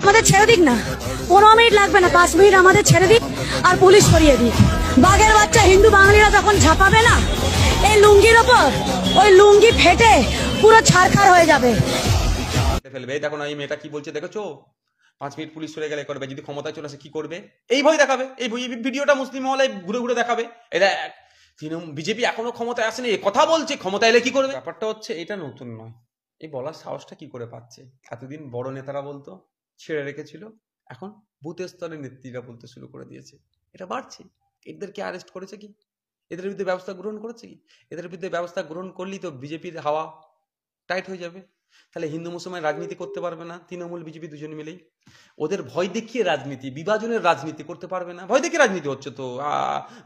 আমাদের ছেড়ে দিক না, 15 মিনিট লাগবে না, 5 মিনিট আমাদের ছেড়ে দিক আর পুলিশ করিয়ে দিক। বাঘের বাচ্চা হিন্দু বাঙালিরা যখন ঝাঁপাবে না এই লুঙ্গির ওপর, ওই লুঙ্গি ফেটে পুরো ছারখার হয়ে যাবে। ফেলবে। দেখো না এই মেয়েটা কি বলছে দেখেছো, 5 মিনিট পুলিশ সরে গেলে করবে, যদি ক্ষমতায় চলে আসে কি করবে, এই ভয় দেখাবে। এই ভিডিওটা মুসলিম মহলে ঘুরে ঘুরে দেখাবে। এটা বিজেপি এখনো ক্ষমতায় আসেনি, কথা বলছে ক্ষমতা এলে কি করবে। ব্যাপারটা হচ্ছে এটা নতুন নয়, এই বলার সাহসটা কি করে পাচ্ছে। এতদিন বড় নেতারা বলতো, ছেড়ে রেখেছিল, এখন বুথের স্তরের নেত্রীরা বলতে শুরু করে দিয়েছে। এটা বাড়ছে। এদেরকে অ্যারেস্ট করেছে কি, এদের বিরুদ্ধে ব্যবস্থা গ্রহণ করেছে কি? এদের বিরুদ্ধে ব্যবস্থা গ্রহণ করলেই তো বিজেপির হাওয়া টাইট হয়ে যাবে। তাহলে হিন্দু মুসলমান রাজনীতি করতে পারবে না, তৃণমূল বিজেপি দুজন মিলেই। ওদের ভয় দেখিয়ে রাজনীতি, বিভাজনের রাজনীতি করতে পারবে না। ভয় দেখিয়ে রাজনীতি হচ্ছে তো।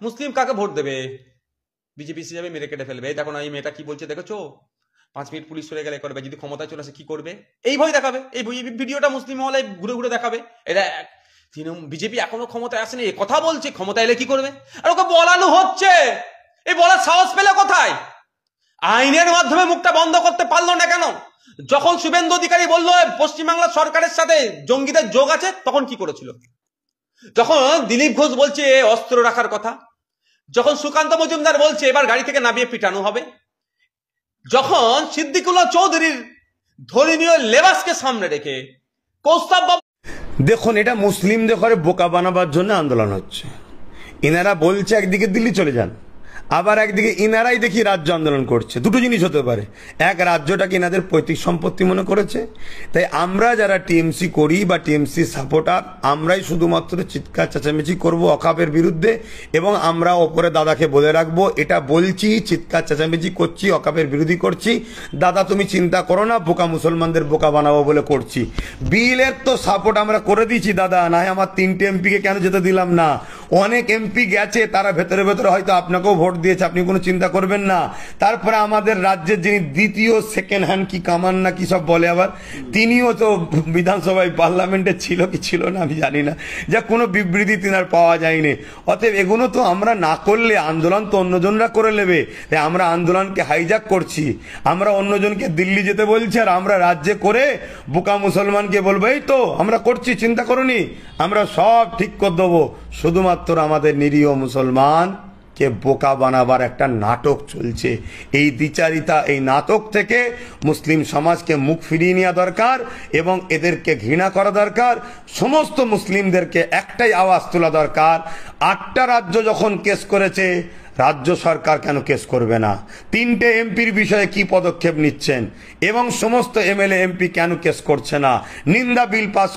মুসলিম কাকে ভোট দেবে, বিজেপি সে যাবে, মেরে কেটে ফেলবে। দেখো না এই মেয়েটা কি বলছে দেখেছো, 5 মিনিট পুলিশ সরে গেলে করবে, যদি ক্ষমতায় চলে আসে কি করবে, এই ভয় দেখাবে। এই ভিডিওটা মুসলিম মহলে ঘুরে ঘুরে দেখাবে। এটা বিজেপি এখনো ক্ষমতায় আসেনি, কথা বলছে ক্ষমতা এলে কি করবে। আর ওকে বলানো হচ্ছে, এই বলার সাহস পেলে কোথায়? আইনের মাধ্যমে মুখটা বন্ধ করতে পারলো না কেন? যখন শুভেন্দু অধিকারী বলল পশ্চিমবাংলার সরকারের সাথে জঙ্গিদের যোগ আছে, তখন কি করেছিল? যখন দিলীপ ঘোষ বলছে অস্ত্র রাখার কথা, যখন সুকান্ত মজুমদার বলছে এবার গাড়ি থেকে নামিয়ে পিটানো হবে, যখন সিদ্দিকুল্লাহ চৌধুরীর ধর্মীয় লেবাসকে সামনে রেখে কৌস্তব, দেখুন এটা মুসলিমদের ঘরে বোকা বানাবার জন্য আন্দোলন হচ্ছে। ইনারা বলছে একদিকে দিল্লি চলে যান, আবার একদিকে ইনারাই দেখি রাজ্য আন্দোলন করছে। দুটো জিনিস হতে পারে, এক রাজ্যটাকে ইনাদের পৈতৃক সম্পত্তি মনে করেছে, তাই আমরা যারা টিএমসি করি বা টিএমসি সাপোর্টার, আমরাই শুধুমাত্র চিৎকার চেঁচামেচি করব অকাপের বিরুদ্ধে, এবং আমরা ওপরে দাদাকে বলে রাখবো এটা বলছি, চিৎকার চেঁচামেচি করছি, অকাপের বিরোধী করছি, দাদা তুমি চিন্তা করো না, বোকা মুসলমানদের বোকা বানাবো বলে করছি। বিলের তো সাপোর্ট আমরা করে দিয়েছি দাদা, না হয় আমার 3টে এমপিকে কেন যেতে দিলাম না? অনেক এমপি গেছে, তারা ভেতরে ভেতরে হয়তো আপনাকেও ভোট দিয়েছে, আপনি কোনো চিন্তা করবেন না। তারপরে আমাদের রাজ্যের যিনি দ্বিতীয় সেকেন্ড হ্যান্ড কি কামান না কি সব বলে আবার, তিনিও তো বিধানসভায় পার্লামেন্টে ছিল কি ছিল না আমি জানি না, যা কোনো বিবৃতি তিনার পাওয়া যায়নি। অতএব এগুলো তো আমরা না করলে আন্দোলন তো অন্যজনরা করে নেবে, তাই আমরা আন্দোলনকে হাইজ্যাক করছি। আমরা অন্যজনকে দিল্লি যেতে বলছি, আর আমরা রাজ্যে করে বোকা মুসলমানকে বলবো এই তো আমরা করছি, চিন্তা করুনি, আমরা সব ঠিক করে দেবো। শুধুমাত্র আমাদের নিরীহ মুসলমান কে বোকা বানাবার একটা নাটক চলছে। এই দ্বিচারিতা, এই নাটক থেকে মুসলিম সমাজকে মুখ ফিরিয়ে নেওয়া দরকার এবং এদেরকে ঘৃণা করা দরকার। সমস্ত মুসলিমদেরকে একটাই আওয়াজ তোলা দরকার, 8টা রাজ্য যখন কেস করেছে, রাজ্য সরকার কেন কেস করবে না? 3টে এমপির বিষয়ে কি পদক্ষেপ নিচ্ছেন এবং সমস্ত এমএলএ এমপি কেন কেস করছে না? নিন্দা বিল পাস